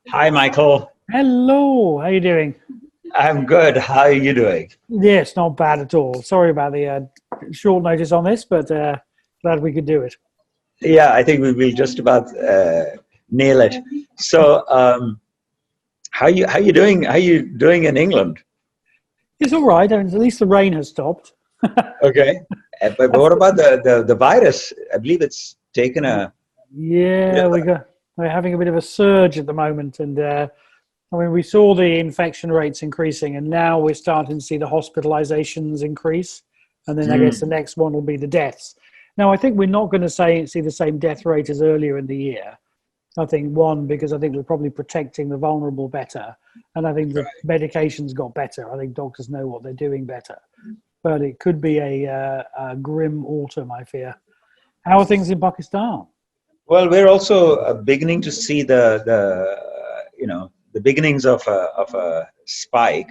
Hi, Michael. Hello, how you doing? I'm good. How are you doing? Yes, not bad at all. Sorry about the short notice on this, but glad we could do it. Yeah, I think we will just about nail it. So, how you doing? How you doing in England? It's all right. I mean, at least the rain has stopped. Okay, but That's what about the virus? I believe it's taken a bit yeah, of we're having a bit of a surge at the moment, and I mean we saw the infection rates increasing, and now we're starting to see the hospitalizations increase, and then I guess the Mm, next one will be the deaths. Now I think we're not going to see the same death rate as earlier in the year. I think one because I think we're probably protecting the vulnerable better, and I think the medications got better. I think doctors know what they're doing better, but it could be a grim autumn. I fear. How are things in Pakistan? well, we're also beginning to see the beginnings of a spike.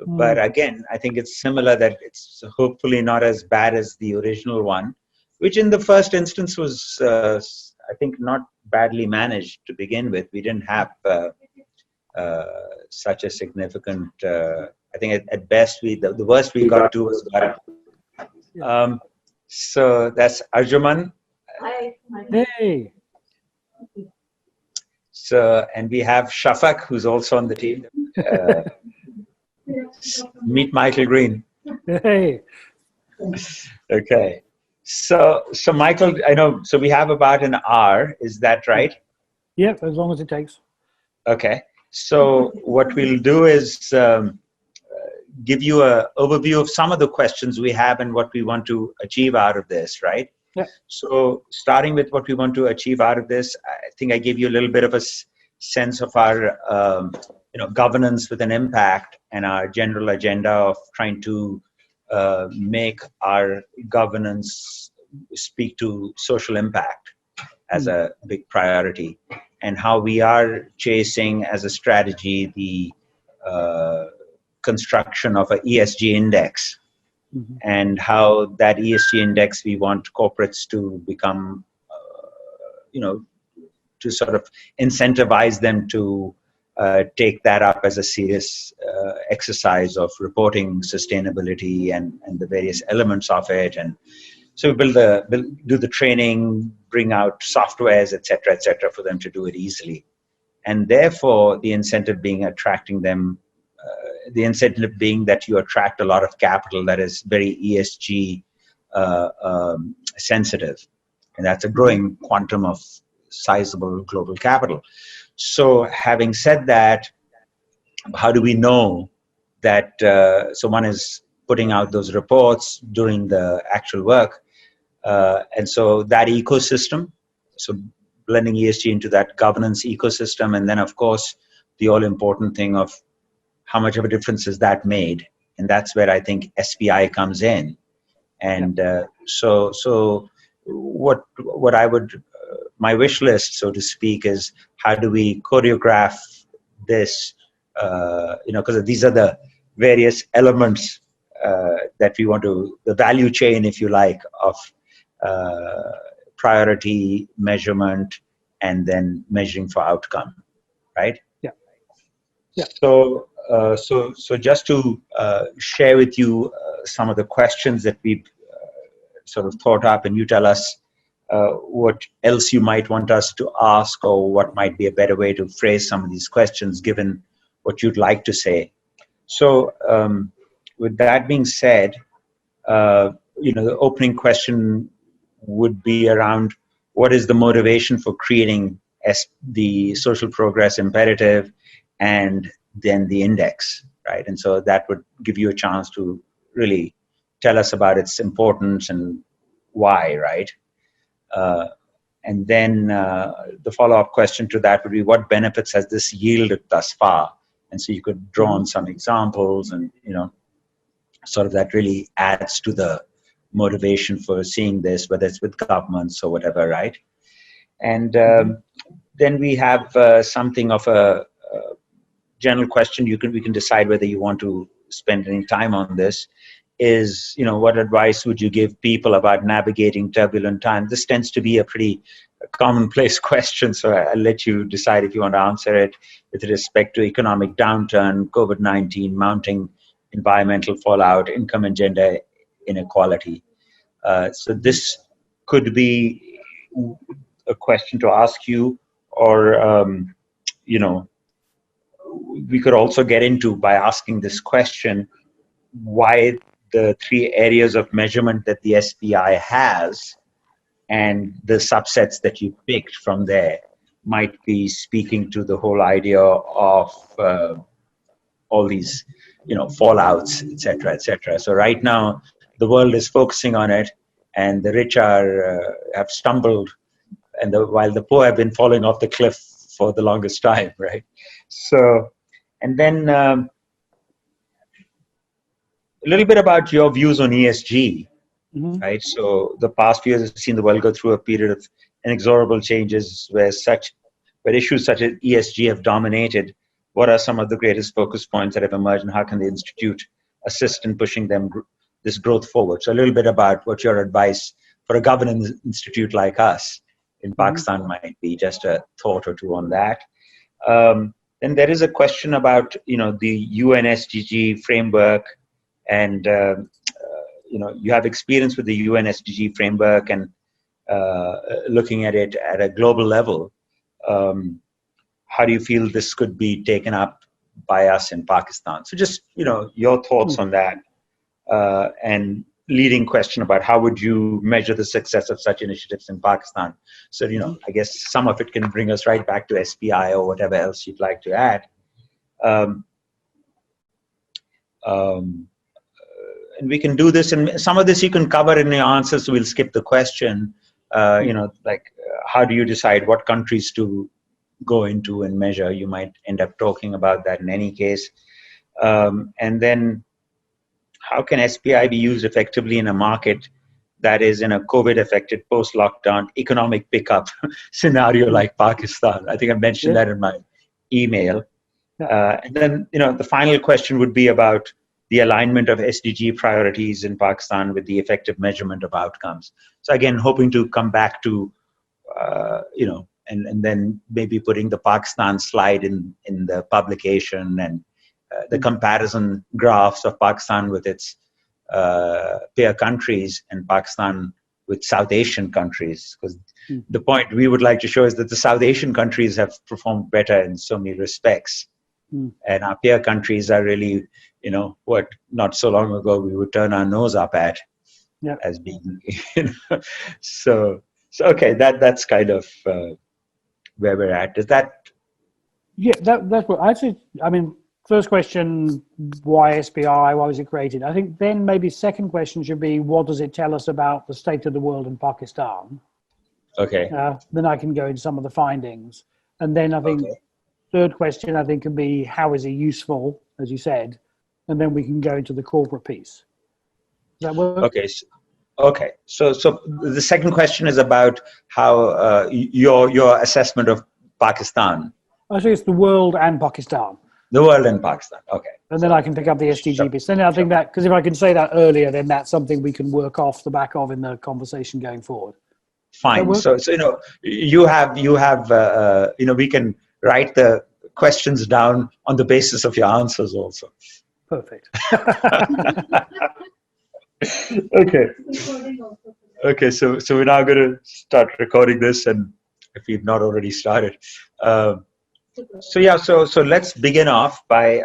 But Hmm. again, I think it's similar that it's hopefully not as bad as the original one, which in the first instance was, I think, not badly managed to begin with. We didn't have uh, such a significant. I think at best the worst we got to was about. Yeah. Um, so that's Arjuman. Hey. So and we have Shafak, who's also on the team. Uh, Meet Michael Green. Hey. Okay. So Michael, I know. So we have about an hour. Is that Yeah. right? Yep. As long as it takes. Okay. So what we'll do is give you a overview of some of the questions we have and what we want to achieve out of this, right? Yeah. So starting with what we want to achieve out of this, I think I gave you a little bit of a sense of our governance with an impact and our general agenda of trying to make our governance speak to social impact as Mm. a big priority, and how we are chasing as a strategy the uh, construction of a ESG index, Hmm. and how that ESG index we want corporates to become, to sort of incentivize them to take that up as a serious exercise of reporting sustainability and the various elements of it. And so we do the training, bring out softwares, et cetera, for them to do it easily. And therefore, the incentive being attracting them, the incentive being that you attract a lot of capital that is very ESG sensitive. And that's a Hmm. growing quantum of sizable global capital. So, having said that, how do we know that? So, one is putting out those reports, doing the actual work. And so, that ecosystem, so blending ESG into that governance ecosystem. And then, of course, the all important thing of how much of a difference has that made? And that's where I think SPI comes in. Yeah. And so what I would my wish list, so to speak, is how do we choreograph this? Because these are the various elements that we want to, the value chain, if you like, of uh, priority measurement and then measuring for outcome, right? Yeah. Yeah. So just to share with you some of the questions that we've sort of thought up, and you tell us what else you might want us to ask, or what might be a better way to phrase some of these questions, given what you'd like to say. So, with that being said, the opening question would be around what is the motivation for creating the social progress imperative and then the index, right? And so that would give you a chance to really tell us about its importance and why, right? Uh, and then the follow-up question to that would be, what benefits has this yielded thus far? And so you could draw Hmm. on some examples, and sort of that really adds to the motivation for seeing this, whether it's with governments or whatever, right? And Hmm. then we have something of a general question. We can decide whether you want to spend any time on this. Is what advice would you give people about navigating turbulent times? This tends to be a pretty a commonplace question, so I'll let you decide if you want to answer it with respect to economic downturn, COVID-19, mounting environmental fallout, income and gender inequality. So this could be a question to ask you, or we could also get into by asking this question, why the three areas of measurement that the SPI has and the subsets that you picked from there might be speaking to the whole idea of all these, fallouts, et cetera, et cetera. So right now, the world is focusing on it, and the rich have stumbled, and while the poor have been falling off the cliff for the longest time, right? So, and then a little bit about your views on ESG, right? So the past few years have seen the world go through a period of inexorable changes where issues such as ESG have dominated. What are some of the greatest focus points that have emerged, and how can the Institute assist in pushing this growth forward? So a little bit about what your advice for a governance institute like us in Pakistan might be, just a thought or two on that. Then there is a question about, the UN SDG framework, and, you have experience with the UN SDG framework and looking at it at a global level. How do you feel this could be taken up by us in Pakistan? So just, your thoughts on that, and leading question about how would you measure the success of such initiatives in Pakistan? So, I guess some of it can bring us right back to SPI or whatever else you'd like to add. And we can do this, and some of this you can cover in your answers, so we'll skip the question. How do you decide what countries to go into and measure? You might end up talking about that in any case. And then how can SPI be used effectively in a market that is in a COVID-affected post-lockdown economic pickup scenario like Pakistan? I think I mentioned that in my email. And then, the final question would be about the alignment of SDG priorities in Pakistan with the effective measurement of outcomes. So again, hoping to come back to, and then maybe putting the Pakistan slide in the publication, and the comparison graphs of Pakistan with its peer countries and Pakistan with South Asian countries. Because the point we would like to show is that the South Asian countries have performed better in so many respects. And our peer countries are really, what not so long ago we would turn our nose up at as being, So okay, that's kind of where we're at. Is that? Yeah, that's what I think. I mean, first question, why SPI? Why was it created? I think then maybe second question should be, what does it tell us about the state of the world in Pakistan? Okay. Then I can go into some of the findings. And then I think third question, I think, can be, how is it useful, as you said? And then we can go into the corporate piece. Does that work? Okay. So the second question is about how your assessment of Pakistan. I think it's the world and Pakistan. The world and Pakistan. Okay. And then I can pick up the SDG piece. Then I think that, because if I can say that earlier, then that's something we can work off the back of in the conversation going forward. Fine. So you have we can write the questions down on the basis of your answers also. Perfect. Okay. So we're now going to start recording this, and if we've not already started. So let's begin off by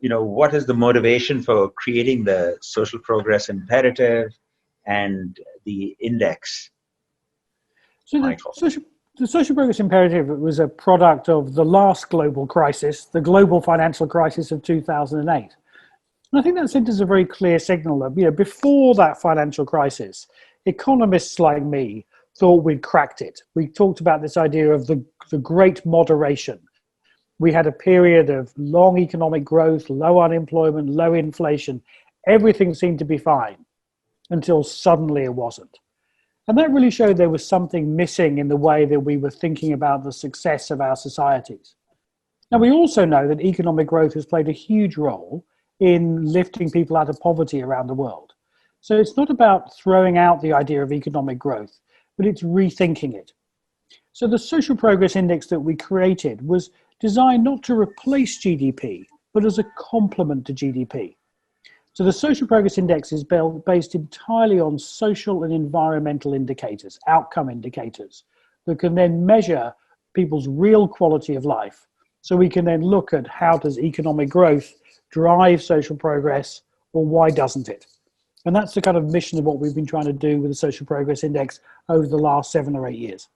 what is the motivation for creating the social progress imperative and the index? So the social progress imperative was a product of the last global crisis, the global financial crisis of 2008. And I think that sent us a very clear signal that, before that financial crisis, economists like me thought we'd cracked it. We talked about this idea of the great moderation. We had a period of long economic growth, low unemployment, low inflation. Everything seemed to be fine until suddenly it wasn't. And that really showed there was something missing in the way that we were thinking about the success of our societies. Now, we also know that economic growth has played a huge role in lifting people out of poverty around the world. So it's not about throwing out the idea of economic growth, but it's rethinking it. So the Social Progress Index that we created was designed not to replace GDP, but as a complement to GDP. So the Social Progress Index is based entirely on social and environmental indicators, outcome indicators, that can then measure people's real quality of life. So we can then look at how does economic growth drive social progress, or why doesn't it? And that's the kind of mission of what we've been trying to do with the Social Progress Index over the last 7 or 8 years.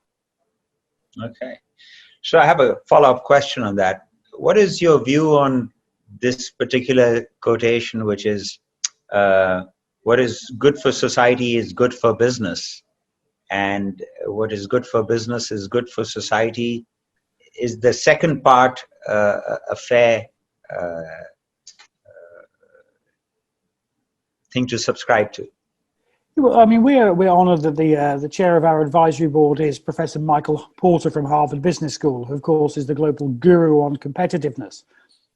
Okay. So I have a follow-up question on that. What is your view on this particular quotation, which is what is good for society is good for business, and what is good for business is good for society? Is the second part a fair thing to subscribe to? Well, I mean, we're honoured that the chair of our advisory board is Professor Michael Porter from Harvard Business School, who of course is the global guru on competitiveness.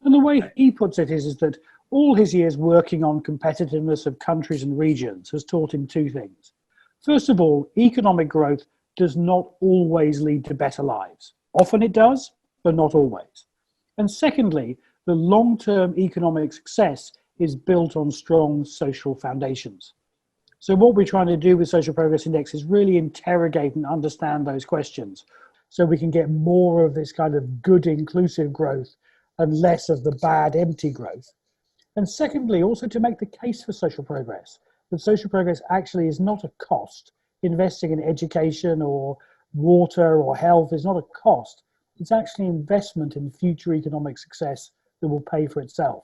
And the way he puts it is that all his years working on competitiveness of countries and regions has taught him two things. First of all, economic growth does not always lead to better lives. Often it does, but not always. And secondly, the long-term economic success is built on strong social foundations. So what we're trying to do with Social Progress Index is really interrogate and understand those questions so we can get more of this kind of good inclusive growth and less of the bad empty growth. And secondly, also to make the case for social progress, that social progress actually is not a cost. Investing in education or water or health is not a cost. It's actually investment in future economic success that will pay for itself.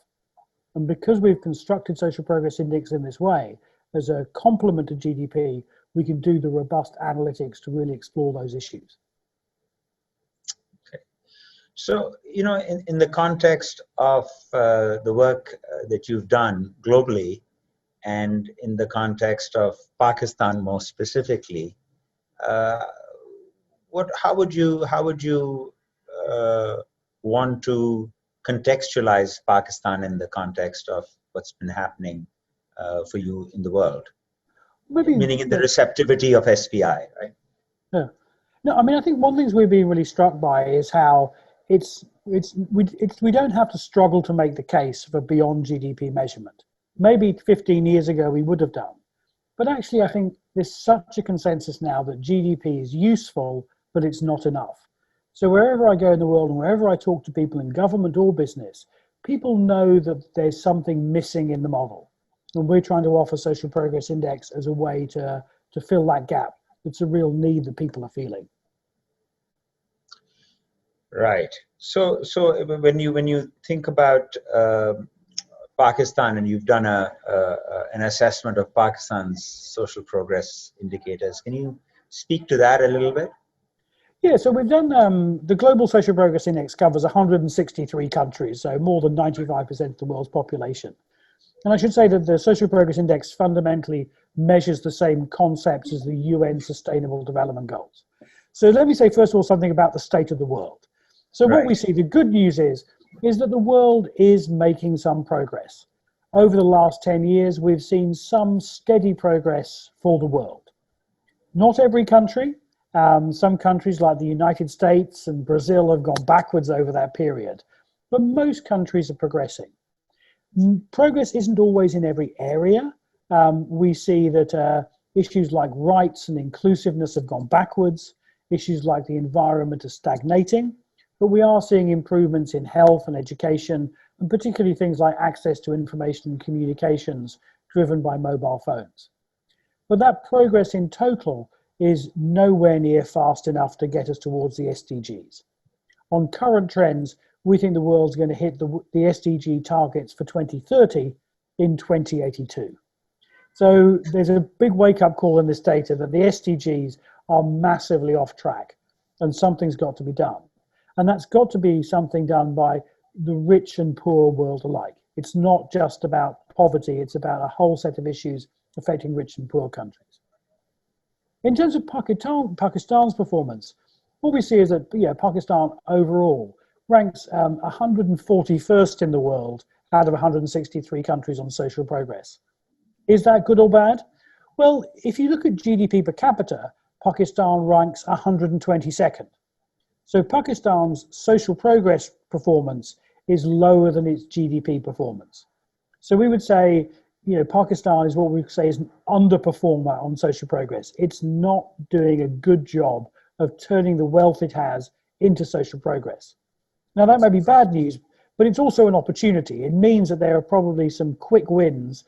And because we've constructed Social Progress Index in this way, as a complement to GDP, we can do the robust analytics to really explore those issues. Okay. So, in the context of the work that you've done globally, and in the context of Pakistan more specifically, how would you want to contextualize Pakistan in the context of what's been happening for you in the world? Maybe, meaning in the receptivity of SPI, right? Yeah. No, I mean, I think one thing we've been really struck by is how we don't have to struggle to make the case for beyond GDP measurement. Maybe 15 years ago we would have done. But actually, I think there's such a consensus now that GDP is useful, but it's not enough. So wherever I go in the world and wherever I talk to people in government or business, people know that there's something missing in the model. And we're trying to offer Social Progress Index as a way to fill that gap. It's a real need that people are feeling. Right. So when you think about Pakistan, and you've done an assessment of Pakistan's social progress indicators, can you speak to that a little bit? Yeah, so we've done, the Global Social Progress Index covers 163 countries, so more than 95% of the world's population. And I should say that the Social Progress Index fundamentally measures the same concepts as the UN Sustainable Development Goals. So let me say, first of all, something about the state of the world. So what we see, the good news is that the world is making some progress. Over the last 10 years, we've seen some steady progress for the world. Not every country. Some countries like the United States and Brazil have gone backwards over that period, but most countries are progressing. Progress isn't always in every area. We see that issues like rights and inclusiveness have gone backwards. Issues like the environment are stagnating, but we are seeing improvements in health and education, and particularly things like access to information and communications driven by mobile phones. But that progress in total is nowhere near fast enough to get us towards the SDGs. On current trends, we think the world's going to hit the SDG targets for 2030 in 2082. So there's a big wake-up call in this data that the SDGs are massively off track, and something's got to be done. And that's got to be something done by the rich and poor world alike. It's not just about poverty, it's about a whole set of issues affecting rich and poor countries. In terms of Pakistan's performance, what we see is that Pakistan overall ranks 141st in the world out of 163 countries on social progress. Is that good or bad? Well, if you look at GDP per capita, Pakistan ranks 122nd. So Pakistan's social progress performance is lower than its GDP performance. So we would say, Pakistan is what we say is an underperformer on social progress. It's not doing a good job of turning the wealth it has into social progress. Now, that may be bad news, but it's also an opportunity. It means that there are probably some quick wins,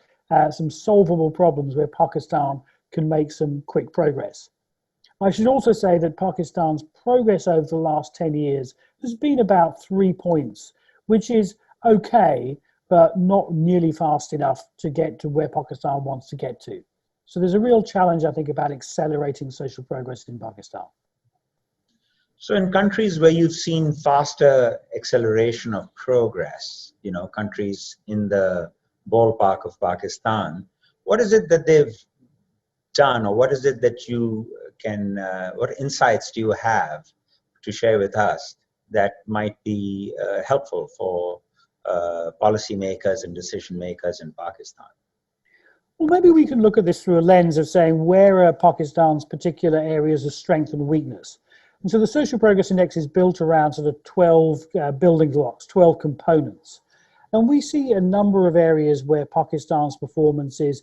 some solvable problems where Pakistan can make some quick progress. I should also say that Pakistan's progress over the last 10 years has been about 3 points, which is okay, but not nearly fast enough to get to where Pakistan wants to get to. So there's a real challenge, I think, about accelerating social progress in Pakistan. So in countries where you've seen faster acceleration of progress, countries in the ballpark of Pakistan, what is it that they've done, or what is it that you can, what insights do you have to share with us that might be helpful for policymakers and decision makers in Pakistan? Well, maybe we can look at this through a lens of saying where are Pakistan's particular areas of strength and weakness. And so the Social Progress Index is built around sort of 12 building blocks, 12 components. And we see a number of areas where Pakistan's performance is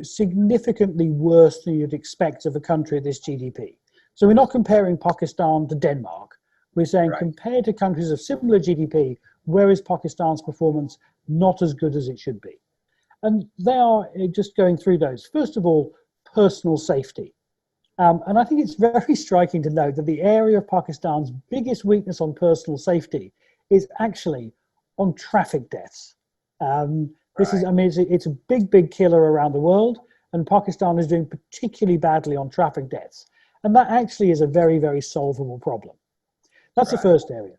significantly worse than you'd expect of a country of this GDP. So we're not comparing Pakistan to Denmark. We're saying compared to countries of similar GDP, where is Pakistan's performance not as good as it should be? And they are just going through those. First of all, personal safety. And I think it's very striking to note that the area of Pakistan's biggest weakness on personal safety is actually on traffic deaths. This is, it's a big killer around the world, and Pakistan is doing particularly badly on traffic deaths. And that actually is a very, very solvable problem. That's the first area.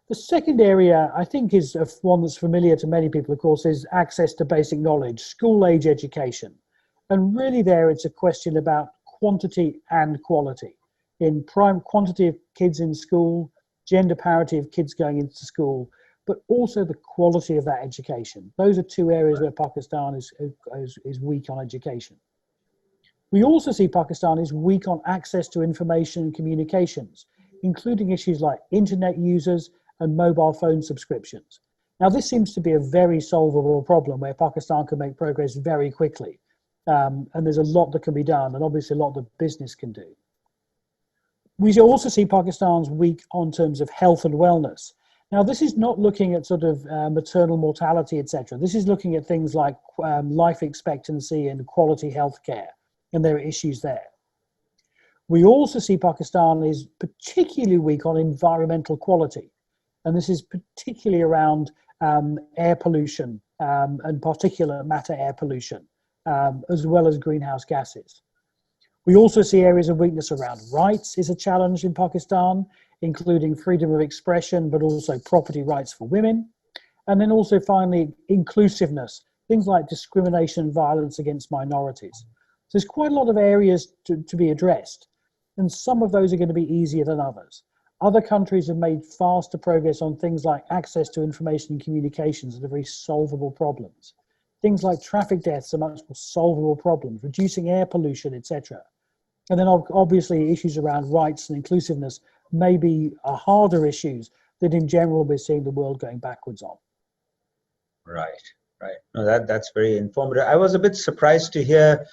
The second area, I think, is one that's familiar to many people, of course, is access to basic knowledge, school-age education. And really there, it's a question about quantity and quality. In prime quantity of kids in school, gender parity of kids going into school, but also the quality of that education. Those are two areas where Pakistan is weak on education. We also see Pakistan is weak on access to information and communications, including issues like internet users and mobile phone subscriptions. Now, this seems to be a very solvable problem where Pakistan can make progress very quickly. And there's a lot that can be done, and obviously a lot that business can do. We also see Pakistan's weak on terms of health and wellness. Now, this is not looking at sort of maternal mortality, etc. This is looking at things like life expectancy and quality healthcare, and there are issues there. We also see Pakistan is particularly weak on environmental quality, and this is particularly around air pollution and particulate matter air pollution, as well as greenhouse gases. We also see areas of weakness around rights is a challenge in Pakistan, including freedom of expression, but also property rights for women. And then also finally, inclusiveness, things like discrimination and violence against minorities. So there's quite a lot of areas to be addressed, and some of those are going to be easier than others. Other countries have made faster progress on things like access to information and communications that are very solvable problems. Things like traffic deaths are much more solvable problems, reducing air pollution, etc. And then obviously issues around rights and inclusiveness may be harder issues that in general we're seeing the world going backwards on. Right. No, that's very informative. I was a bit surprised to hear,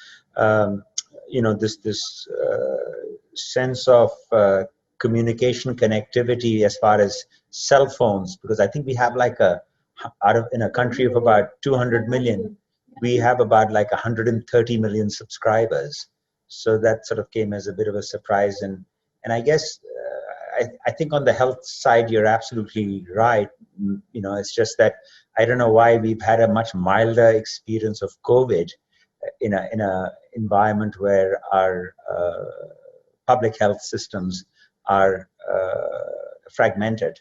this sense of communication connectivity as far as cell phones, because I think we have in a country of about 200 million, we have about 130 million subscribers. So that sort of came as a bit of a surprise. And I guess, I think on the health side, you're absolutely right. It's just that I don't know why we've had a much milder experience of COVID in a environment where our public health systems are fragmented,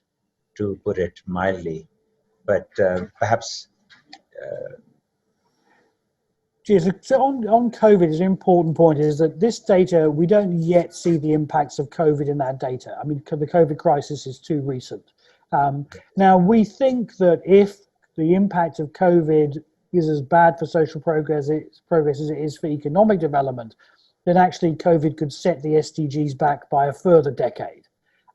to put it mildly. But perhaps... So on COVID, an important point is that this data, we don't yet see the impacts of COVID in that data. I mean, the COVID crisis is too recent. Now, we think that if the impact of COVID is as bad for social progress as it is for economic development, then actually COVID could set the SDGs back by a further decade.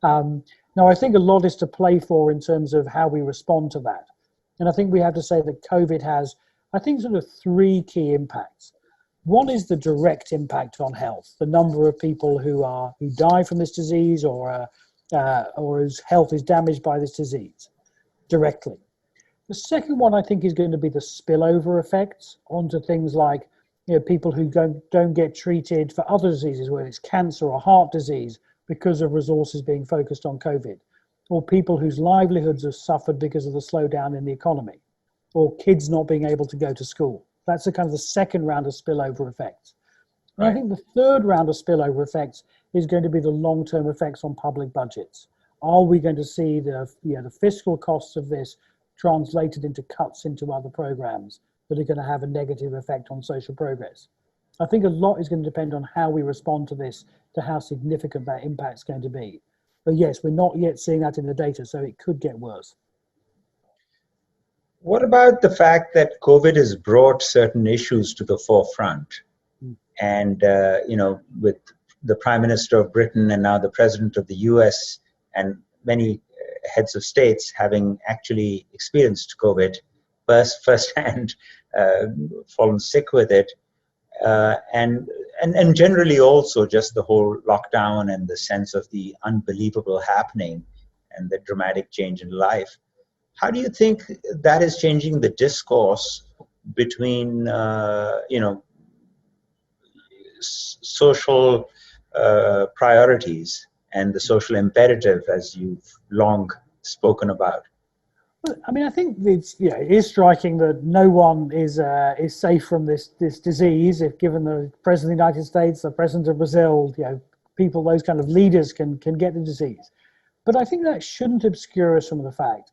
Now, I think a lot is to play for in terms of how we respond to that. And I think we have to say that COVID has, I think, sort of three key impacts. One is the direct impact on health, the number of people who die from this disease or whose health is damaged by this disease directly. The second one, I think, is going to be the spillover effects onto things like, people who don't get treated for other diseases, whether it's cancer or heart disease, because of resources being focused on COVID, or people whose livelihoods have suffered because of the slowdown in the economy, or kids not being able to go to school. That's the kind of the second round of spillover effects. And I think the third round of spillover effects is going to be the long-term effects on public budgets. Are we going to see the fiscal costs of this translated into cuts into other programs that are going to have a negative effect on social progress? I think a lot is going to depend on how we respond to this, to how significant that impact is going to be. But yes, we're not yet seeing that in the data, so it could get worse. What about the fact that COVID has brought certain issues to the forefront? And, with the Prime Minister of Britain and now the President of the US and many heads of states having actually experienced COVID firsthand, fallen sick with it, and generally also just the whole lockdown and the sense of the unbelievable happening and the dramatic change in life. How do you think that is changing the discourse between, social priorities and the social imperative, as you've long spoken about? I mean, I think it is striking that no one is safe from this disease. If given the President of the United States, the President of Brazil, people, those kind of leaders can get the disease. But I think that shouldn't obscure us from the fact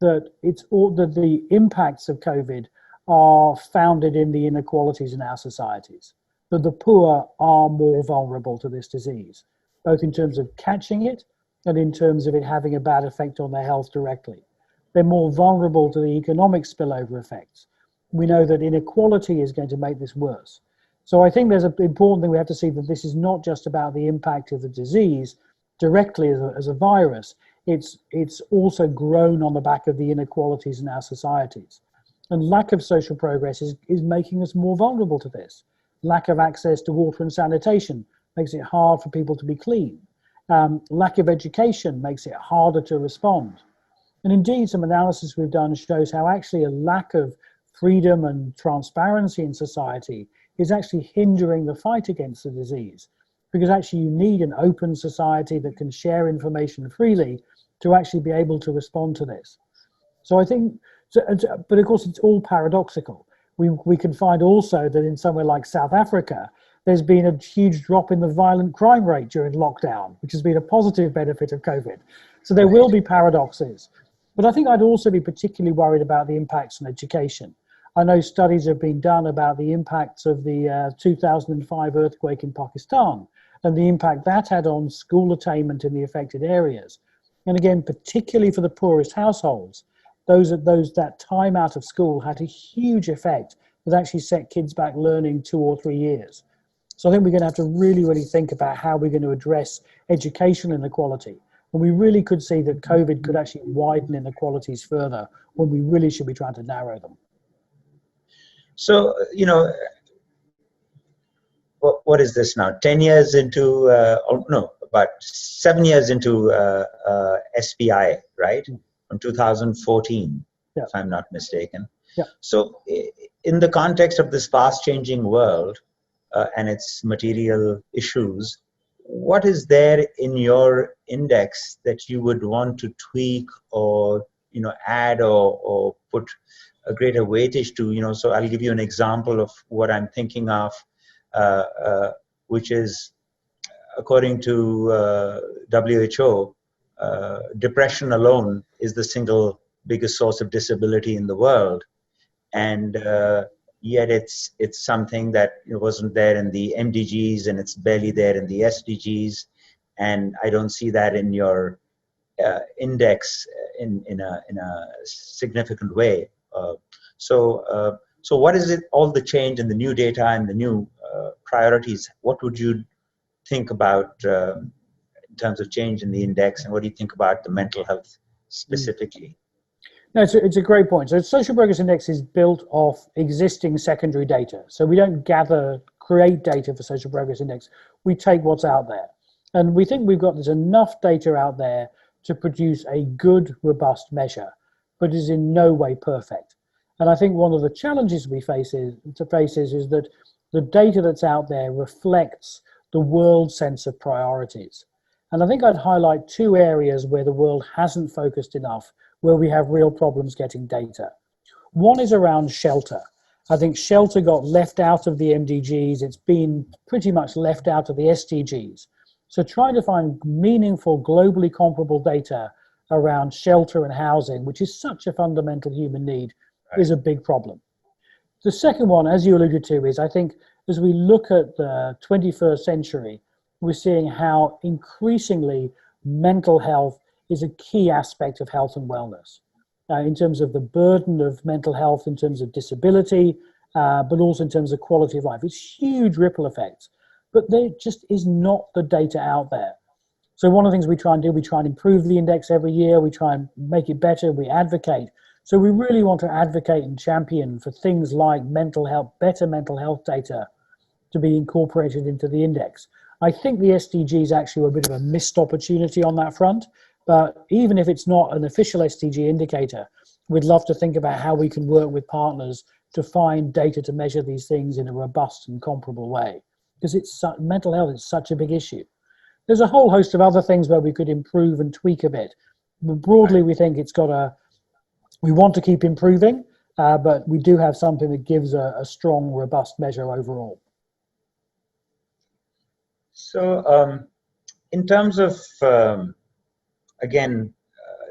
that the impacts of COVID are founded in the inequalities in our societies. That the poor are more vulnerable to this disease, both in terms of catching it and in terms of it having a bad effect on their health directly. They're more vulnerable to the economic spillover effects. We know that inequality is going to make this worse. So I think there's an important thing we have to see, that this is not just about the impact of the disease directly as a virus. It's also grown on the back of the inequalities in our societies. And lack of social progress is making us more vulnerable to this. Lack of access to water and sanitation makes it hard for people to be clean. Lack of education makes it harder to respond. And indeed, some analysis we've done shows how actually a lack of freedom and transparency in society is actually hindering the fight against the disease. Because actually you need an open society that can share information freely to actually be able to respond to this. So I think, but of course it's all paradoxical. We can find also that in somewhere like South Africa, there's been a huge drop in the violent crime rate during lockdown, which has been a positive benefit of COVID. So there will be paradoxes. But I think I'd also be particularly worried about the impacts on education. I know studies have been done about the impacts of the 2005 earthquake in Pakistan and the impact that had on school attainment in the affected areas. And again, particularly for the poorest households, that time out of school had a huge effect that actually set kids back learning 2 or 3 years. So I think we're going to have to really, really think about how we're going to address educational inequality. And we really could see that COVID could actually widen inequalities further when we really should be trying to narrow them. So, what is this now? 10 years into, about 7 years into SPI, right? From 2014, if I'm not mistaken. Yeah. So in the context of this fast-changing world and its material issues, what is there in your index that you would want to tweak or add or put a greater weightage to? So I'll give you an example of what I'm thinking of, which is, according to WHO, depression alone is the single biggest source of disability in the world, and yet it's something that wasn't there in the MDGs, and it's barely there in the SDGs, and I don't see that in your index in a significant way. So what is it? All the change and the new data and the new priorities, what would you think about in terms of change in the index, and what do you think about the mental health specifically? No, it's a great point. So Social Progress Index is built off existing secondary data. So we don't create data for Social Progress Index. We take what's out there. And we think there's enough data out there to produce a good, robust measure, but is in no way perfect. And I think one of the challenges we face is that the data that's out there reflects the world's sense of priorities. And I think I'd highlight two areas where the world hasn't focused enough, where we have real problems getting data. One is around shelter. I think shelter got left out of the MDGs. It's been pretty much left out of the SDGs. So trying to find meaningful, globally comparable data around shelter and housing, which is such a fundamental human need, is a big problem. The second one, as you alluded to, is I think as we look at the 21st century, we're seeing how increasingly mental health is a key aspect of health and wellness, in terms of the burden of mental health, in terms of disability, but also in terms of quality of life. It's huge ripple effects, but there just is not the data out there. So one of the things we try and do, we try and improve the index every year, we try and make it better, we advocate. So we really want to advocate and champion for things like mental health, better mental health data to be incorporated into the index. I think the SDGs actually were a bit of a missed opportunity on that front, but even if it's not an official SDG indicator, we'd love to think about how we can work with partners to find data to measure these things in a robust and comparable way, because mental health is such a big issue. There's a whole host of other things where we could improve and tweak a bit. But broadly, we think we want to keep improving, but we do have something that gives a strong, robust measure overall. So in terms of, again,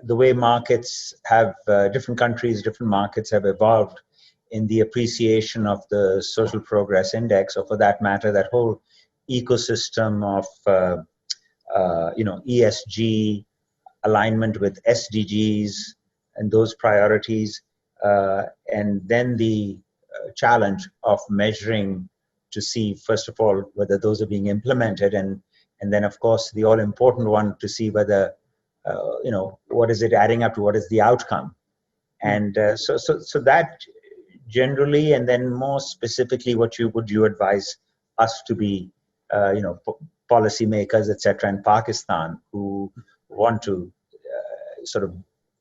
the way markets have, different countries, different markets have evolved in the appreciation of the Social Progress Index, or for that matter, that whole ecosystem of, ESG, alignment with SDGs and those priorities, and then the challenge of measuring to see, first of all, whether those are being implemented, and then, of course, the all-important one to see whether, what is it adding up to, what is the outcome. And so that generally, and then more specifically, what would you advise us to be, policymakers, etc., in Pakistan who want to sort of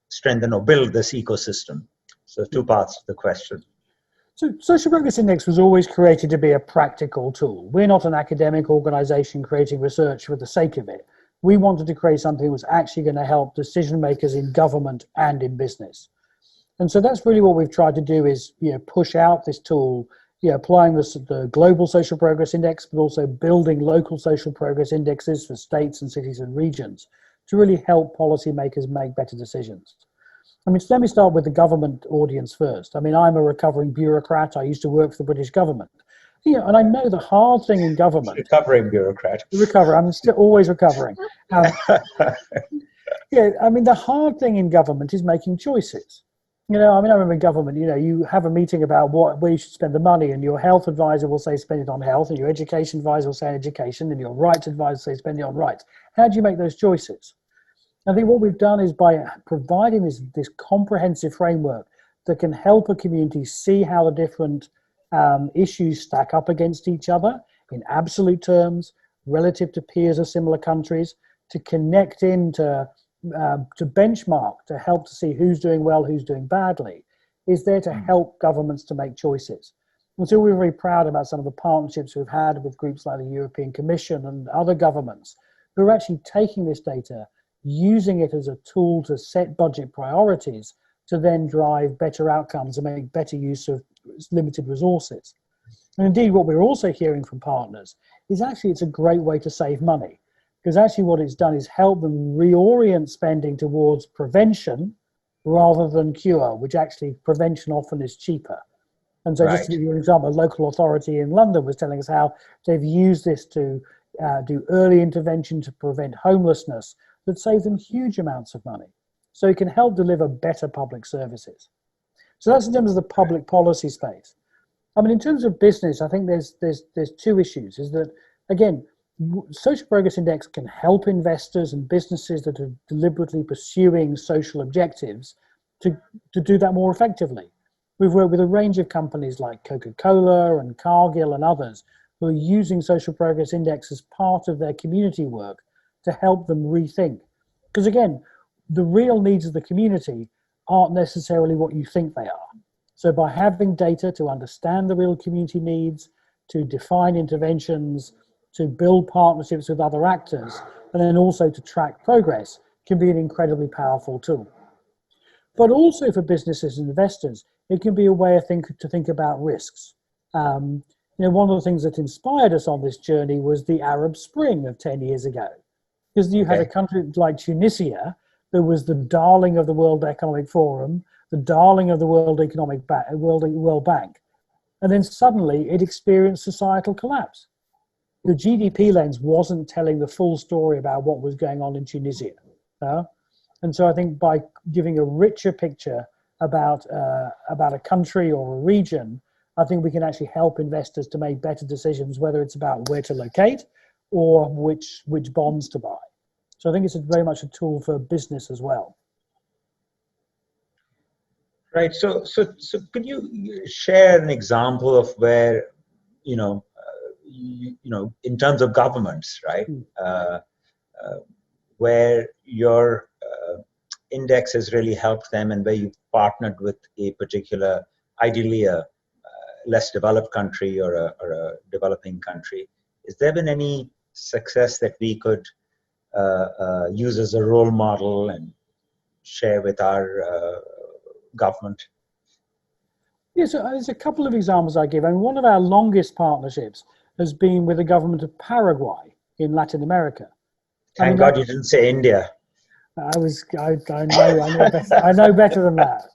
strengthen or build this ecosystem? So two parts to the question. So Social Progress Index was always created to be a practical tool. We're not an academic organization creating research for the sake of it. We wanted to create something that was actually going to help decision makers in government and in business. And so that's really what we've tried to do, is push out this tool, applying the global Social Progress Index, but also building local social progress indexes for states and cities and regions to really help policymakers make better decisions. I mean, so let me start with the government audience first. I mean, I'm a recovering bureaucrat. I used to work for the British government. And I know the hard thing in government... Recovering bureaucrat. I'm still always recovering. I mean, the hard thing in government is making choices. I remember in government, you have a meeting about where you should spend the money, and your health advisor will say spend it on health, and your education advisor will say education, and your rights advisor will say spend it on rights. How do you make those choices? I think what we've done is by providing this comprehensive framework that can help a community see how the different issues stack up against each other in absolute terms, relative to peers of similar countries, to connect into to benchmark, to help to see who's doing well, who's doing badly, is there to help governments to make choices. And so we're very proud about some of the partnerships we've had with groups like the European Commission and other governments who are actually taking this data, using it as a tool to set budget priorities, to then drive better outcomes and make better use of limited resources. And indeed, what we're also hearing from partners is actually it's a great way to save money, because actually what it's done is help them reorient spending towards prevention rather than cure, which actually prevention often is cheaper. And so just to give you an example, a local authority in London was telling us how they've used this to do early intervention to prevent homelessness that saves them huge amounts of money. So it can help deliver better public services. So that's in terms of the public policy space. I mean, in terms of business, I think there's two issues. Is that, again, Social Progress Index can help investors and businesses that are deliberately pursuing social objectives to do that more effectively. We've worked with a range of companies like Coca-Cola and Cargill and others who are using Social Progress Index as part of their community work to help them rethink. Because again, the real needs of the community aren't necessarily what you think they are. So by having data to understand the real community needs, to define interventions, to build partnerships with other actors, and then also to track progress can be an incredibly powerful tool. But also for businesses and investors, it can be a way to think about risks. One of the things that inspired us on this journey was the Arab Spring of 10 years ago. Because you had a country like Tunisia that was the darling of the World Economic Forum, the darling of the World Bank, and then suddenly it experienced societal collapse. The GDP lens wasn't telling the full story about what was going on in Tunisia. And so I think by giving a richer picture about a country or a region, I think we can actually help investors to make better decisions, whether it's about where to locate or which bonds to buy. So I think it's very much a tool for business as well. Right. So could you share an example of where, in terms of governments, right, where your index has really helped them and where you've partnered with a particular, ideally a less developed country or a developing country? Has there been any success that we could use as a role model and share with our government? Yeah, so there's a couple of examples I give. I mean, one of our longest partnerships has been with the government of Paraguay in Latin America. Thank God you didn't say India. I know better than that.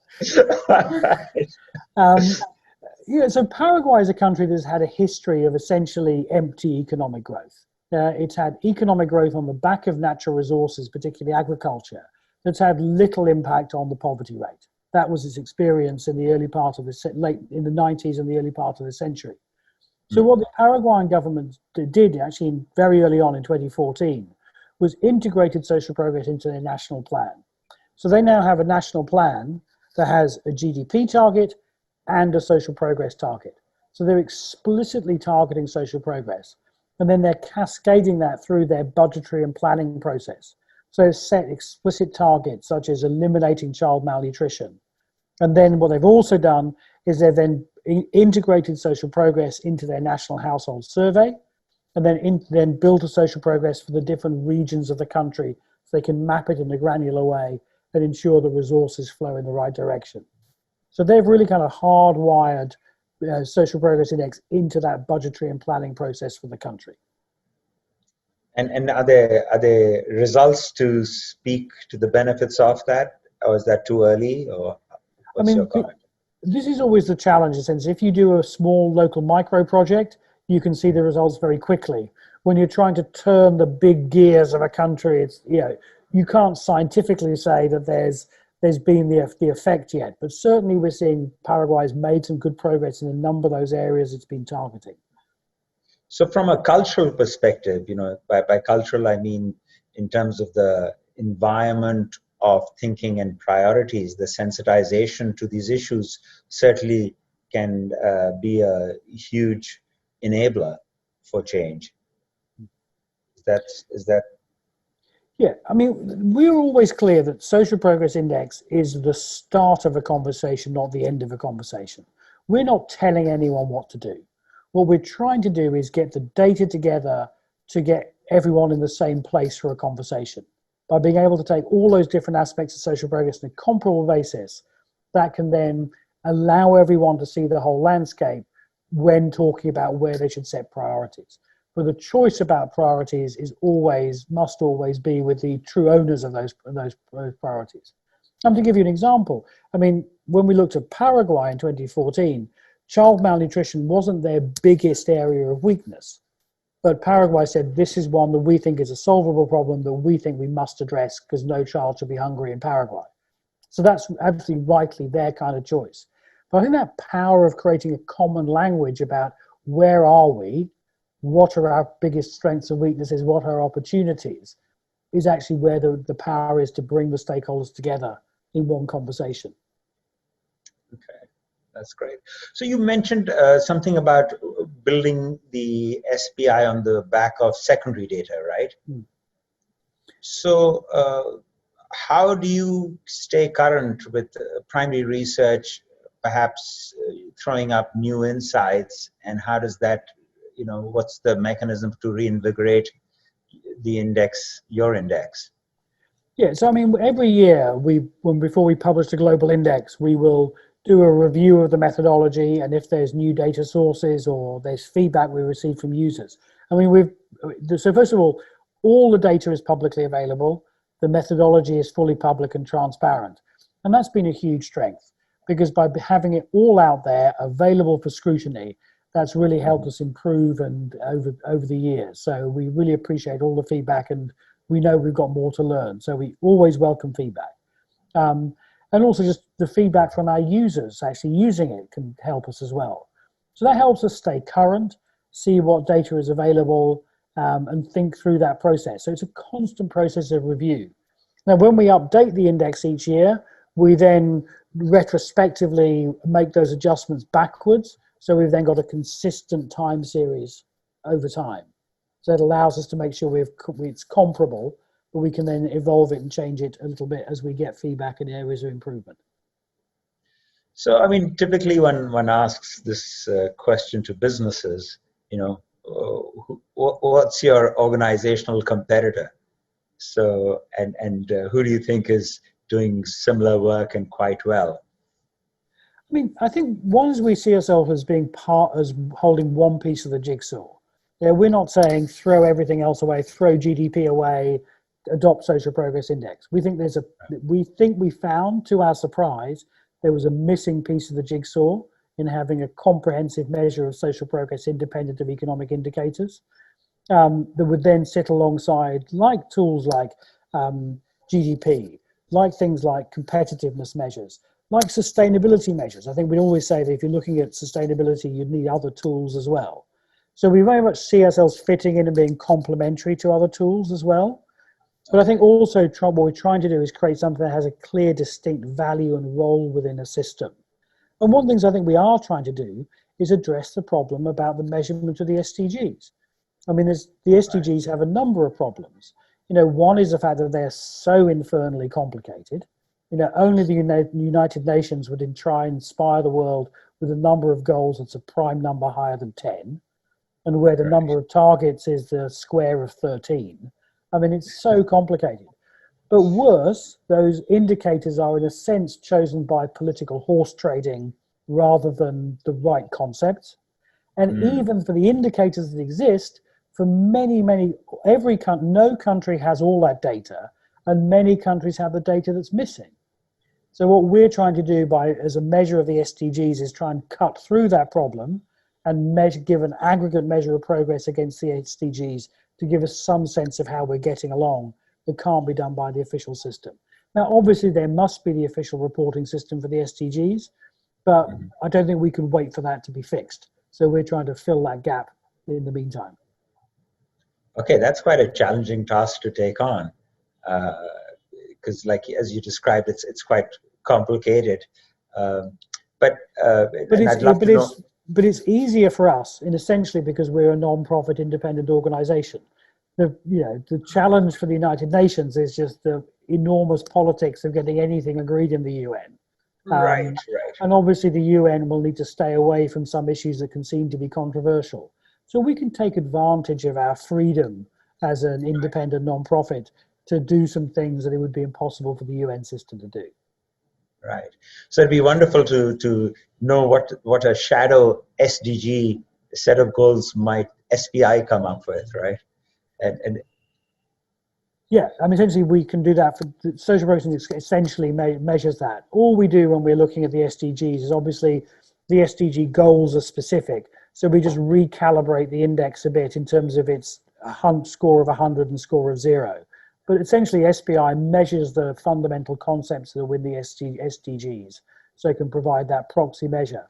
So Paraguay is a country that's had a history of essentially empty economic growth. It's had economic growth on the back of natural resources, particularly agriculture, that's had little impact on the poverty rate. That was its experience in the early part of in the 90s and the early part of the century. So what the Paraguayan government did actually very early on in 2014 was integrated social progress into their national plan. So they now have a national plan that has a GDP target and a social progress target. So they're explicitly targeting social progress. And then they're cascading that through their budgetary and planning process. So they've set explicit targets such as eliminating child malnutrition. And then what they've also done is they've then integrated social progress into their national household survey, and then built a social progress for the different regions of the country so they can map it in a granular way and ensure the resources flow in the right direction. So they've really kind of hardwired Social Progress Index into that budgetary and planning process for the country. And are there results to speak to the benefits of that, or is that too early? Or what's your comment? This is always the challenge, in a sense. If you do a small local micro project, you can see the results very quickly. When you're trying to turn the big gears of a country, you can't scientifically say that there's been the effect yet. But certainly we're seeing Paraguay's made some good progress in a number of those areas it's been targeting. So from a cultural perspective, by cultural, I mean in terms of the environment of thinking and priorities, the sensitization to these issues certainly can be a huge enabler for change. Is that? Yeah, I mean, we're always clear that Social Progress Index is the start of a conversation, not the end of a conversation. We're not telling anyone what to do. What we're trying to do is get the data together to get everyone in the same place for a conversation. By being able to take all those different aspects of social progress on a comparable basis, that can then allow everyone to see the whole landscape when talking about where they should set priorities. But the choice about priorities must always be with the true owners of those priorities. To give you an example, I mean, when we looked at Paraguay in 2014, child malnutrition wasn't their biggest area of weakness. But Paraguay said, this is one that we think is a solvable problem that we think we must address because no child should be hungry in Paraguay. So that's absolutely rightly their kind of choice. But I think that power of creating a common language about where are we, what are our biggest strengths and weaknesses, what are our opportunities, is actually where the power is to bring the stakeholders together in one conversation. Okay, that's great. So you mentioned something about building the SPI on the back of secondary data, right? Mm. So how do you stay current with primary research, perhaps throwing up new insights, and how does that, what's the mechanism to reinvigorate the index, your index? Yeah, so I mean, every year before we publish the global index, we will do a review of the methodology, and if there's new data sources or there's feedback we receive from users. I mean, so first of all the data is publicly available. The methodology is fully public and transparent, and that's been a huge strength because by having it all out there, available for scrutiny, that's really helped us improve and over the years. So we really appreciate all the feedback, and we know we've got more to learn. So we always welcome feedback. And also just the feedback from our users actually using it can help us as well. So that helps us stay current, see what data is available, and think through that process. So it's a constant process of review. Now, when we update the index each year, we then retrospectively make those adjustments backwards. So we've then got a consistent time series over time. So it allows us to make sure it's comparable, but we can then evolve it and change it a little bit as we get feedback in areas of improvement. So, I mean, typically when one asks this question to businesses, what's your organizational competitor? So, and who do you think is doing similar work and quite well? I mean, I think once we see ourselves as being as holding one piece of the jigsaw. Yeah, we're not saying throw everything else away, throw GDP away, adopt social progress index. We think we found, to our surprise, there was a missing piece of the jigsaw in having a comprehensive measure of social progress independent of economic indicators that would then sit alongside tools like GDP, like things like competitiveness measures, like sustainability measures. I think we always say that if you're looking at sustainability, you'd need other tools as well. So we very much see ourselves fitting in and being complementary to other tools as well. But I think also what we're trying to do is create something that has a clear, distinct value and role within a system. And one of the things I think we are trying to do is address the problem about the measurement of the SDGs. I mean, the SDGs have a number of problems. One is the fact that they're so infernally complicated. Only the United Nations would try and inspire the world with a number of goals that's a prime number higher than 10. And where the number of targets is the square of 13. I mean, it's so complicated. But worse, those indicators are in a sense chosen by political horse trading rather than the right concepts. And even for the indicators that exist, for no country has all that data, and many countries have the data that's missing. So what we're trying to do as a measure of the SDGs is try and cut through that problem and give an aggregate measure of progress against the SDGs to give us some sense of how we're getting along that can't be done by the official system. Now, obviously, there must be the official reporting system for the SDGs, but I don't think we can wait for that to be fixed. So we're trying to fill that gap in the meantime. Okay, that's quite a challenging task to take on, because, as you described, it's quite complicated. But I'd love to know. But it's easier for us, essentially because we're a non-profit independent organization. The challenge for the United Nations is just the enormous politics of getting anything agreed in the UN. Right. And obviously the UN will need to stay away from some issues that can seem to be controversial. So we can take advantage of our freedom as an independent non-profit to do some things that it would be impossible for the UN system to do. Right. So it'd be wonderful to know what a shadow SDG set of goals might SPI come up with, right? And yeah, I mean, essentially we can do that. For the social progress essentially measures that. All we do when we're looking at the SDGs is obviously the SDG goals are specific. So we just recalibrate the index a bit in terms of its score of 100 and score of 0. But essentially SPI measures the fundamental concepts that are within the SDGs. so it can provide that proxy measure,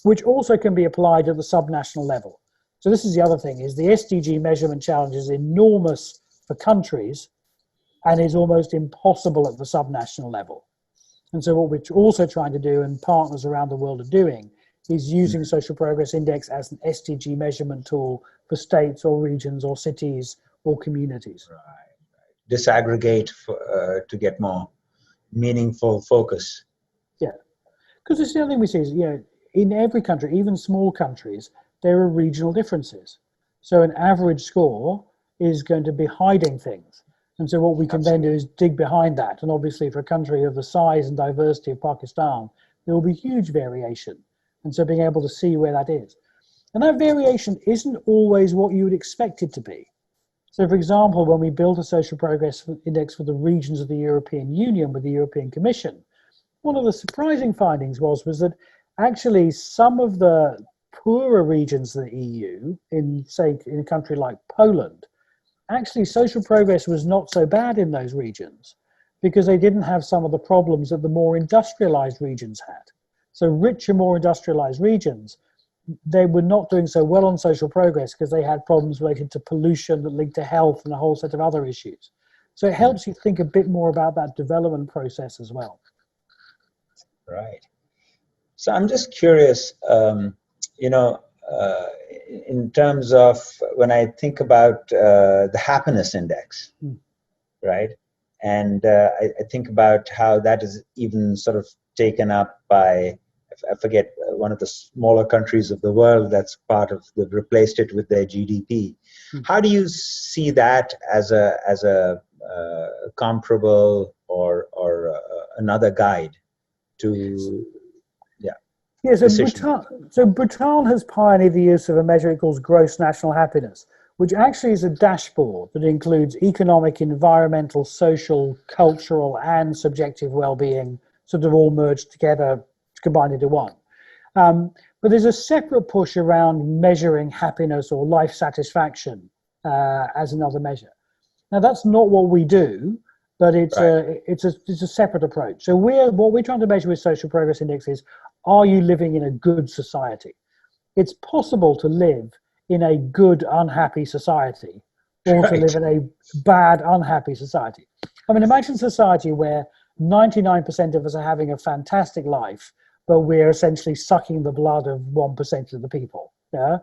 which also can be applied at the subnational level. So this is the other thing, is the SDG measurement challenge is enormous for countries and is almost impossible at the subnational level. And so what we're also trying to do, and partners around the world are doing, is using Social Progress Index as an SDG measurement tool for states or regions or cities or communities. Right. Disaggregate to get more meaningful focus. Yeah, because it's the other thing we see is, in every country, even small countries, there are regional differences. So an average score is going to be hiding things. And so what we can then do is dig behind that. And obviously for a country of the size and diversity of Pakistan, there will be huge variation. And so being able to see where that is. And that variation isn't always what you would expect it to be. So for example, when we built a social progress index for the regions of the European Union with the European Commission, one of the surprising findings was that actually some of the poorer regions of the EU, in a country like Poland, actually social progress was not so bad in those regions because they didn't have some of the problems that the more industrialized regions had. So richer, more industrialized regions, they were not doing so well on social progress because they had problems related to pollution that linked to health and a whole set of other issues. So it helps you think a bit more about that development process as well. Right. So I'm just curious, in terms of when I think about the happiness index, right? And I think about how that is even sort of taken up by, I forget, one of the smaller countries of the world that's they've replaced it with their GDP. How do you see that as a comparable or another guide to, Yeah, so Bhutan has pioneered the use of a measure it calls gross national happiness, which actually is a dashboard that includes economic, environmental, social, cultural, and subjective well-being, sort of all merged together, combined into one. But there's a separate push around measuring happiness or life satisfaction as another measure. Now, that's not what we do, but it's a separate approach. So what we're trying to measure with Social Progress Index is, are you living in a good society? It's possible to live in a good, unhappy society or to live in a bad, unhappy society. I mean, imagine a society where 99% of us are having a fantastic life, but we're essentially sucking the blood of 1% of the people. Yeah?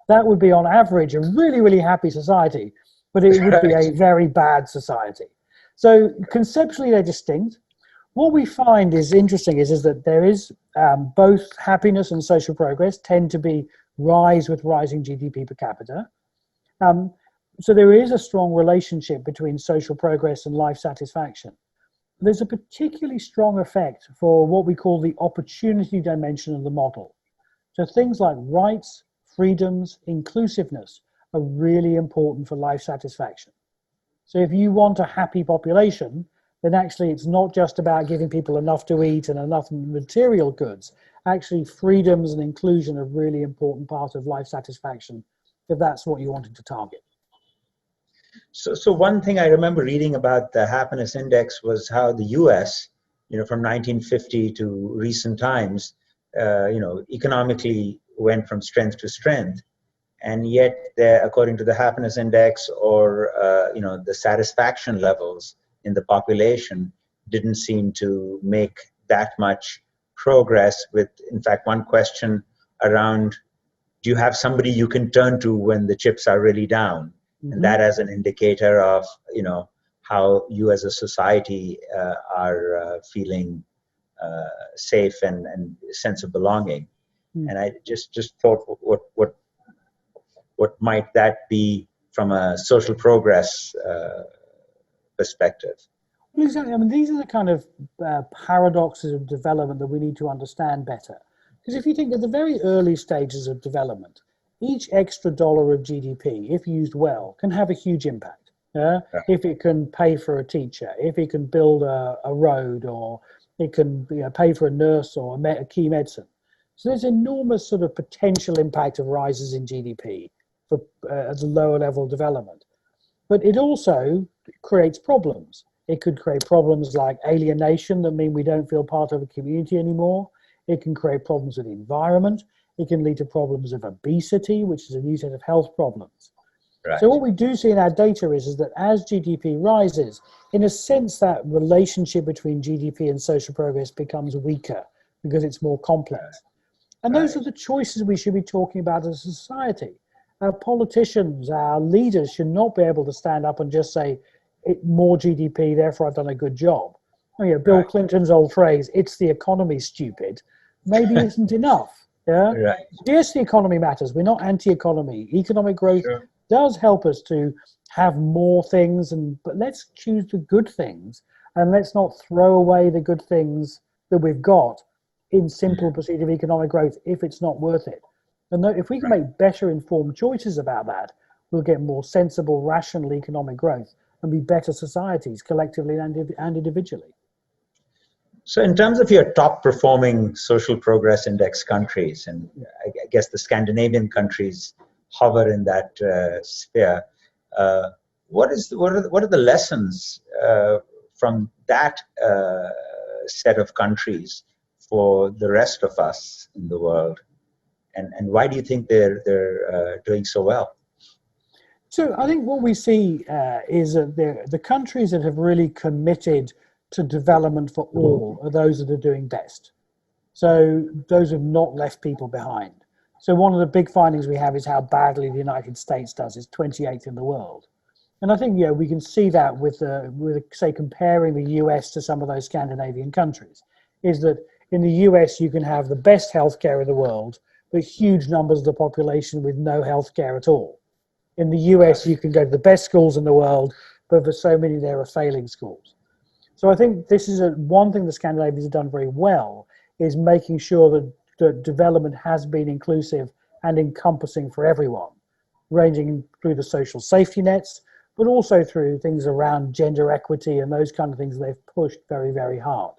That would be, on average, a really, really happy society, but it would be a very bad society. So conceptually, they're distinct. What we find is interesting is that there is both happiness and social progress tend to be rise with rising GDP per capita. So there is a strong relationship between social progress and life satisfaction. There's a particularly strong effect for what we call the opportunity dimension of the model. So things like rights, freedoms, inclusiveness are really important for life satisfaction. So if you want a happy population, then actually it's not just about giving people enough to eat and enough material goods. Actually, freedoms and inclusion are a really important part of life satisfaction, if that's what you wanted to target. So one thing I remember reading about the happiness index was how the US, from 1950 to recent times, economically went from strength to strength. And yet, according to the happiness index or, the satisfaction levels in the population didn't seem to make that much progress with, in fact, one question around, do you have somebody you can turn to when the chips are really down? Mm-hmm. And that as an indicator of, how you as a society are feeling safe and sense of belonging. Mm-hmm. And I just thought, what might that be from a social progress perspective? Well, exactly. I mean, these are the kind of paradoxes of development that we need to understand better. Because if you think at the very early stages of development, each extra dollar of GDP, if used well, can have a huge impact. If it can pay for a teacher, if it can build a road, or it can pay for a nurse or a key medicine. So there's enormous sort of potential impact of rises in GDP for at the lower level of development. But it also creates problems. It could create problems like alienation that mean we don't feel part of a community anymore. It can create problems with the environment. It can lead to problems of obesity, which is a new set of health problems. Right. So what we do see in our data is that as GDP rises, in a sense, that relationship between GDP and social progress becomes weaker because it's more complex. And those are the choices we should be talking about as a society. Our politicians, our leaders should not be able to stand up and just say, more GDP, therefore I've done a good job. Bill Clinton's old phrase, it's the economy, stupid, maybe isn't enough. Yeah. Right. Yes, the economy matters. We're not anti-economy. Economic growth does help us to have more things, but let's choose the good things, and let's not throw away the good things that we've got in simple pursuit of economic growth if it's not worth it. And if we can make better informed choices about that, we'll get more sensible, rational economic growth and be better societies collectively and individually. So in terms of your top performing social progress index countries, and I guess the Scandinavian countries hover in that sphere, what are the lessons from that set of countries for the rest of us in the world, and why do you think they're doing so well? So I think what we see is that the countries that have really committed to development for all are those that are doing best. So those have not left people behind. So one of the big findings we have is how badly the United States does. It's 28th in the world. And I think we can see that with say, comparing the US to some of those Scandinavian countries, is that in the US you can have the best healthcare in the world, but huge numbers of the population with no healthcare at all. In the US, you can go to the best schools in the world, but for so many, there are failing schools. So I think this is one thing the Scandinavians have done very well, is making sure that the development has been inclusive and encompassing for everyone, ranging through the social safety nets, but also through things around gender equity and those kind of things they've pushed very, very hard.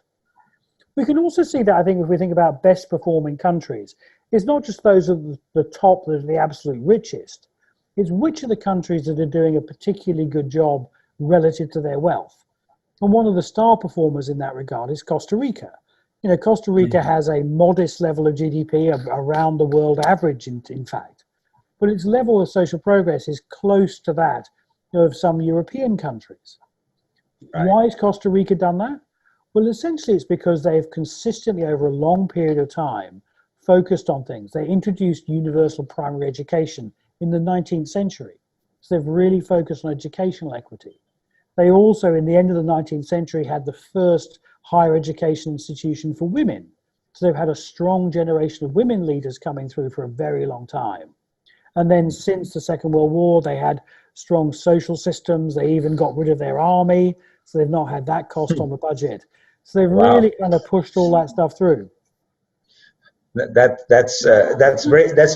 We can also see that, I think, if we think about best performing countries, it's not just those at the top that are the absolute richest. It's which of the countries that are doing a particularly good job relative to their wealth. And one of the star performers in that regard is Costa Rica. Costa Rica has a modest level of GDP around the world average, in fact. But its level of social progress is close to that of some European countries. Right. Why has Costa Rica done that? Well, essentially it's because they've consistently, over a long period of time, focused on things. They introduced universal primary education in the 19th century. So they've really focused on educational equity. They also, in the end of the 19th century, had the first higher education institution for women. So they've had a strong generation of women leaders coming through for a very long time. And then since the Second World War, they had strong social systems. They even got rid of their army. So they've not had that cost on the budget. So they've really kind of pushed all that stuff through. That's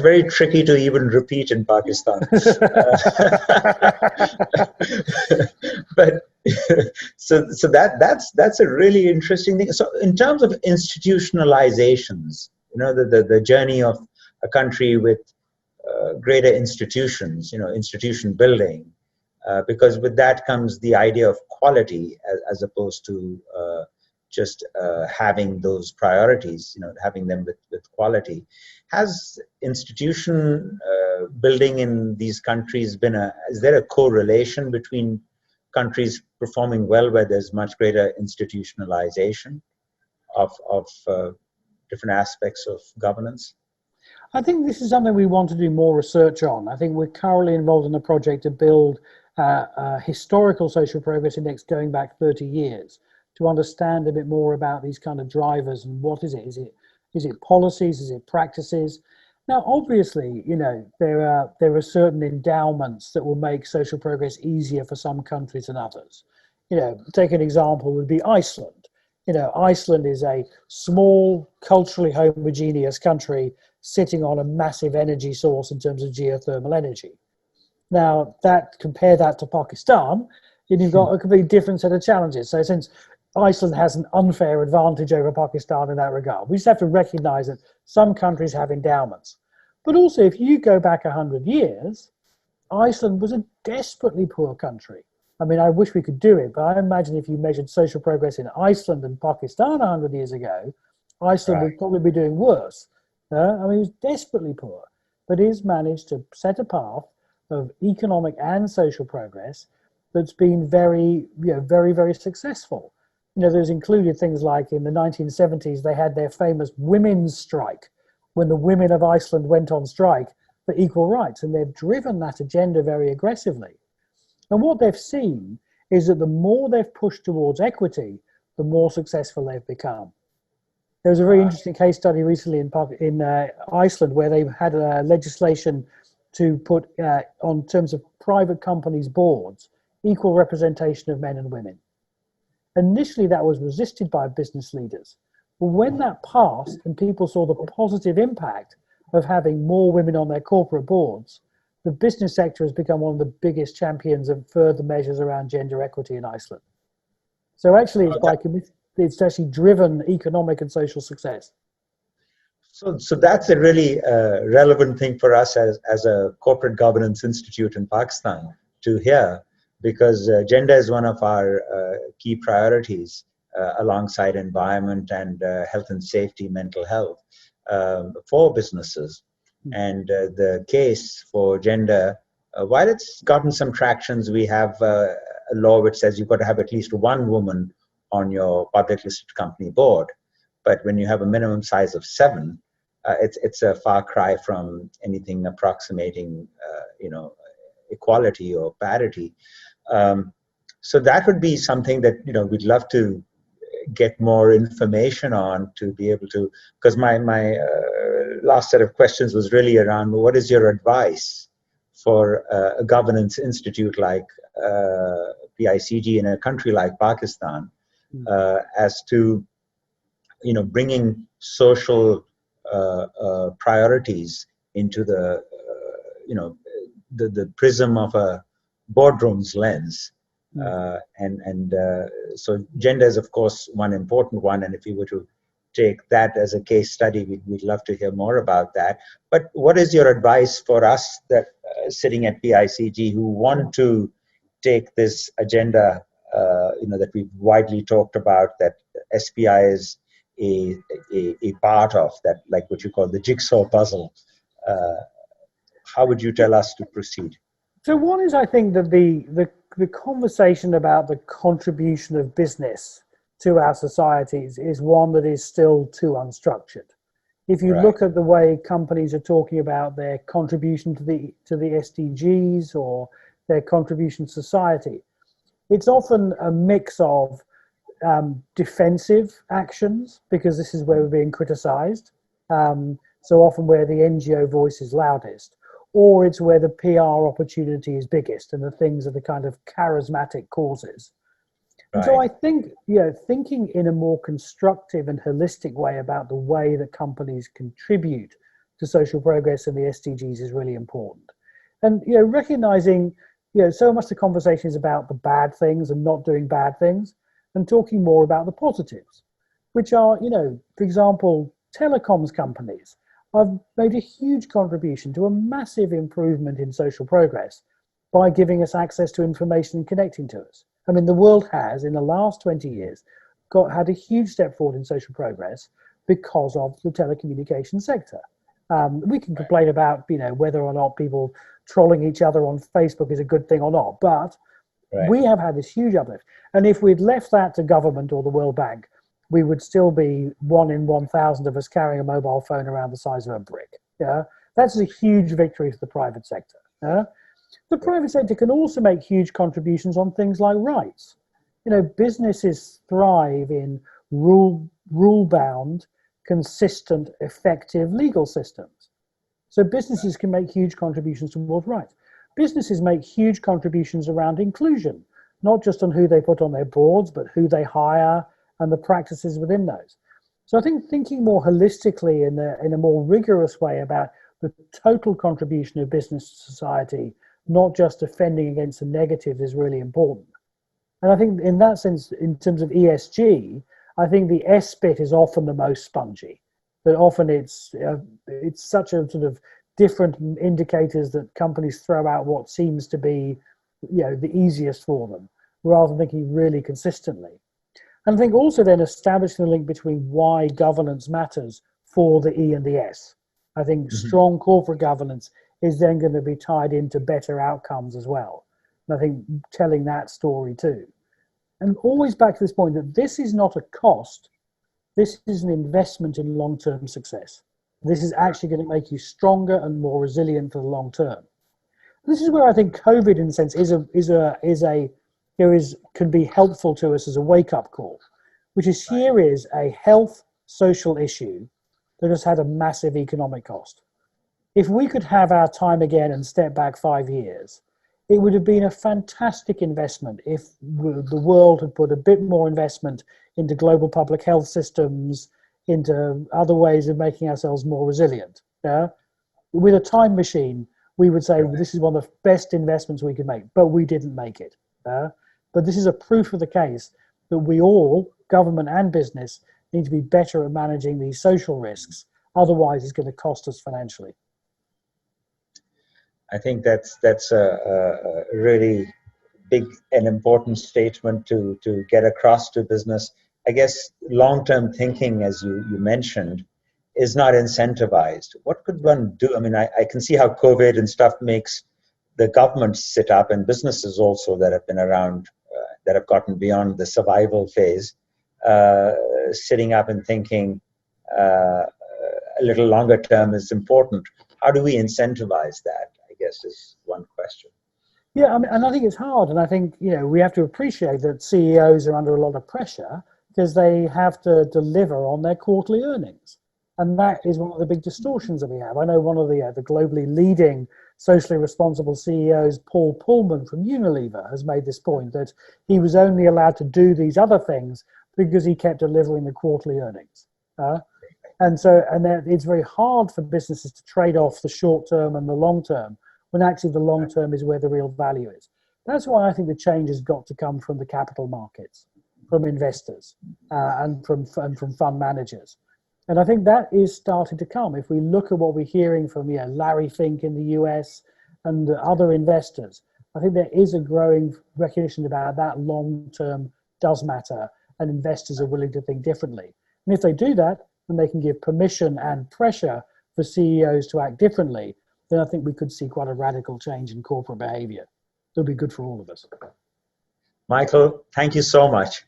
very tricky to even repeat in Pakistan. But so that's a really interesting thing. So in terms of institutionalizations, the journey of a country with greater institutions, institution building, because with that comes the idea of quality as opposed to just having those priorities, having them with quality. Has institution building in these countries is there a correlation between countries performing well where there's much greater institutionalization of different aspects of governance? I think this is something we want to do more research on. I think we're currently involved in a project to build a historical social progress index going back 30 years. To understand a bit more about these kind of drivers and what is it? Is it policies? Is it practices? Now, obviously, there are certain endowments that will make social progress easier for some countries than others. Take an example would be Iceland. Iceland is a small, culturally homogeneous country sitting on a massive energy source in terms of geothermal energy. Now, compare that to Pakistan, and you've got a completely different set of challenges. So since Iceland has an unfair advantage over Pakistan in that regard, we just have to recognize that some countries have endowments. But also, if you go back 100 years, Iceland was a desperately poor country. I mean, I wish we could do it, but I imagine if you measured social progress in Iceland and Pakistan 100 years ago, Iceland Right. would probably be doing worse. I mean, he's desperately poor, but he's managed to set a path of economic and social progress that's been very, very, very successful. There's included things like in the 1970s, they had their famous women's strike when the women of Iceland went on strike for equal rights, and they've driven that agenda very aggressively. And what they've seen is that the more they've pushed towards equity, the more successful they've become. There was a very interesting case study recently in Iceland where they had legislation to put on terms of private companies' boards equal representation of men and women. Initially, that was resisted by business leaders. But when that passed and people saw the positive impact of having more women on their corporate boards, the business sector has become one of the biggest champions of further measures around gender equity in Iceland. So actually, it's actually driven economic and social success. So that's a really relevant thing for us as a corporate governance institute in Pakistan to hear, because gender is one of our key priorities alongside environment and health and safety, mental health for businesses. And the case for gender, while it's gotten some tractions, we have a law which says you've got to have at least one woman on your public listed company board. But when you have a minimum size of 7, it's a far cry from anything approximating, equality or parity. So that would be something that we'd love to get more information on, to be able to. Because my last set of questions was really around what is your advice for a governance institute like PICG in a country like Pakistan, as to bringing social priorities into the prism of a boardroom's lens. So gender is, of course, one important one, and if you were to take that as a case study, we'd love to hear more about that. But what is your advice for us that sitting at PICG who want to take this agenda that we've widely talked about, that SPI is a part of, that, like what you call the jigsaw puzzle? How would you tell us to proceed? So one is, I think, that the conversation about the contribution of business to our societies is one that is still too unstructured. If you look at the way companies are talking about their contribution to the SDGs or their contribution to society, it's often a mix of defensive actions, because this is where we're being criticized, so often where the NGO voice is loudest, or it's where the PR opportunity is biggest and the things are the kind of charismatic causes. And so I think, thinking in a more constructive and holistic way about the way that companies contribute to social progress and the SDGs is really important. And, recognizing, so much the conversation is about the bad things and not doing bad things, and talking more about the positives, which are, for example, telecoms companies have made a huge contribution to a massive improvement in social progress by giving us access to information and connecting to us. I mean, the world has, in the last 20 years, had a huge step forward in social progress because of the telecommunications sector. We can complain about, whether or not people trolling each other on Facebook is a good thing or not, but we have had this huge uplift. And if we'd left that to government or the World Bank, we would still be 1 in 1,000 of us carrying a mobile phone around the size of a brick. That's a huge victory for the private sector. The private sector can also make huge contributions on things like rights. Businesses thrive in rule-bound, consistent, effective legal systems. So businesses can make huge contributions towards rights. Businesses make huge contributions around inclusion, not just on who they put on their boards, but who they hire and the practices within those. So I think thinking more holistically in a more rigorous way about the total contribution of business to society, not just defending against the negatives, is really important. And I think in that sense, in terms of ESG, I think the S bit is often the most spongy. That often it's such a sort of different indicators that companies throw out what seems to be, the easiest for them, rather than thinking really consistently. And I think also then establishing the link between why governance matters for the E and the S. I think strong corporate governance is then going to be tied into better outcomes as well. And I think telling that story too. And always back to this point that this is not a cost, this is an investment in long-term success. This is actually going to make you stronger and more resilient for the long term. This is where I think COVID, in a sense, can be helpful to us as a wake-up call, which is here is a health social issue that has had a massive economic cost. If we could have our time again and step back 5 years, it would have been a fantastic investment if the world had put a bit more investment into global public health systems, into other ways of making ourselves more resilient. Yeah? With a time machine, we would say this is one of the best investments we could make, but we didn't make it. But this is a proof of the case that we all, government and business, need to be better at managing these social risks. Otherwise, it's going to cost us financially. I think that's a really big and important statement to get across to business. I guess long-term thinking, as you mentioned, is not incentivized. What could one do? I mean, I can see how COVID and stuff makes the government sit up, and businesses also that have been around, that have gotten beyond the survival phase, sitting up and thinking a little longer term is important. How do we incentivize that, I guess, is one question. Yeah, I mean, and I think it's hard. And I think, we have to appreciate that CEOs are under a lot of pressure because they have to deliver on their quarterly earnings. And that is one of the big distortions that we have. I know one of the globally leading socially responsible CEOs, Paul Pullman from Unilever, has made this point that he was only allowed to do these other things because he kept delivering the quarterly earnings. And it's very hard for businesses to trade off the short term and the long term when actually the long term is where the real value is. That's why I think the change has got to come from the capital markets, from investors, and from fund managers. And I think that is starting to come. If we look at what we're hearing from Larry Fink in the US and other investors, I think there is a growing recognition about that long term does matter, and investors are willing to think differently. And if they do that, then they can give permission and pressure for CEOs to act differently, then I think we could see quite a radical change in corporate behavior. It'll be good for all of us. Michael, thank you so much.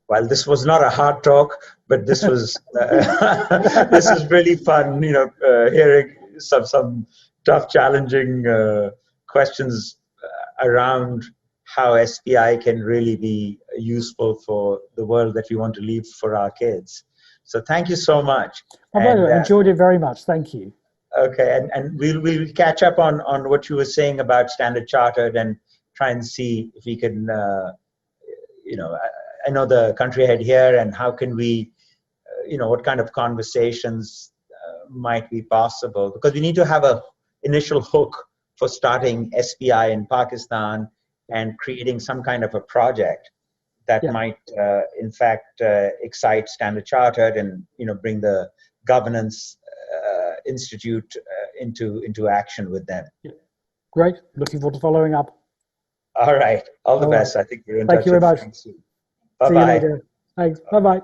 Well, this was not a hard talk, but this was this is really fun. Hearing some tough, challenging questions around how SPI can really be useful for the world that we want to leave for our kids. So thank you so much. I enjoyed it very much. Thank you. Okay, and we'll catch up on what you were saying about Standard Chartered and try and see if we can, I know the country ahead here, and how can we, what kind of conversations might be possible, because we need to have a initial hook for starting SPI in Pakistan and creating some kind of a project that might, in fact, excite Standard Chartered and bring the governance institute into action with them. Yeah. Great. Looking forward to following up. All right. All the best. I think we're in touch. Thank you very much. Bye bye. See you later. Thanks. Bye bye.